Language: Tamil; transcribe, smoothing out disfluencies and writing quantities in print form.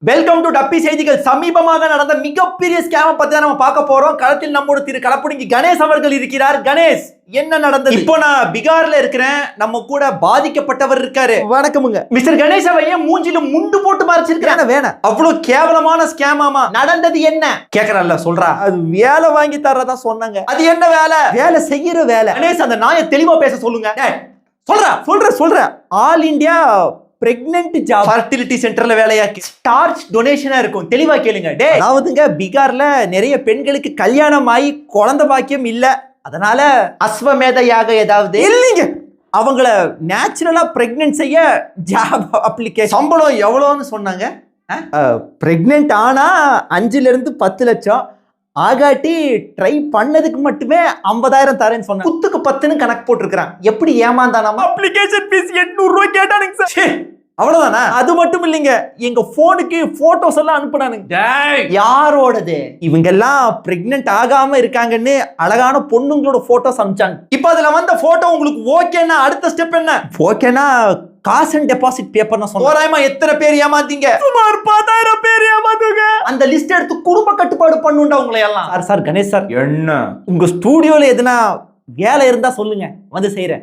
வெல்கம் டு டப்பி செய்திகள். சமீபமாக நடந்த மிகப்பெரிய ஸ்கேம் பத்தி நம்ம பார்க்க போறோம். களத்தில் நம்மோட திரு களப்புடுங்கி கணேஷ் அவர்கள் இருக்கிறார். கணேஷ், என்ன நடந்தது? இப்போ நான் பீகார்ல இருக்கிறேன். நம்ம கூட பாதிக்கப்பட்டவர் இருக்காரு. வணக்கமுங்க. மிஸ்டர் கணேஷ் அவன் மூஞ்சில முண்டு போட்டு மறைச்சிருக்காங்க. வேணாம், அவ்வளவு கேவலமான ஸ்கேமாமா. நடந்தது என்ன கேக்குறல்ல, சொல்றா. அது வேலை வாங்கி தரதா சொன்னாங்க. அது என்ன வேலை? வேலை செய்யற வேலை. கணேஷ், அந்த நாயை தெளிவா பேச சொல்லுங்க. சொல்ற all India pregnant job fertility சென்டர்ல வேலையாக்கி ஸ்டார்ச் டொனேஷனா இருக்கும். தெளிவா கேளுங்க. அதாவதுங்க, பீகார்ல நிறைய பெண்களுக்கு கல்யாணம் ஆகி குழந்தை பாக்கியம் இல்ல. அதனால அஸ்வமேத யாக ஏதாவது இல்லைங்க, அவங்கள நேச்சுரலா பிரெக்னன்ட் செய்ய ஜாப் அப்ளிகேஷன். சம்பளம் எவ்வளோன்னு சொன்னாங்க. பிரெக்னன்ட் ஆனா 5 to 10 லட்சம், ஆகாட்டி ட்ரை பண்ணதுக்கு மட்டுமே 50,000 தரேன்னு சொன்னாங்க. குத்துக்கு 10ன்னு கணக்கு போட்டுருக்கான். எப்படி ஏமாந்தானாமா? அப்ளிகேஷன் ஃபீஸ் 800 ரூபாய் கேட்டானுங்க சார். அவ்வளவுதானா? அது மட்டும் இல்லைங்க, எங்க போனுக்கு போட்டோஸ் எல்லாம் அனுப்புனானுங்க. யாரோடது? இவங்க எல்லாம் பிரெக்னன்ட் ஆகாம இருக்காங்கன்னு அழகான பொண்ணுங்களோட போட்டோஸ் அனுப்பிச்சாங்க. இப்ப அதுல வந்த போட்டோ உங்களுக்கு ஓகேன்னா அடுத்த ஸ்டெப் என்ன? ஓகேனா காசு அண்ட் டெபாசிட் பே பண்ண சொன்னாங்க. எத்தனை பேர் ஏமாத்தீங்க? சுமார் 10,000 பேர் ஏமாத்துங்க. அந்த லிஸ்ட் எடுத்து குடும்ப கட்டுப்பாடு பண்ணுண்டா உங்களை எல்லாம். சார் கணேஷ் சார், என்ன உங்க ஸ்டூடியோல எதுனா வேலை இருந்தா சொல்லுங்க, வந்து செய்யறேன்.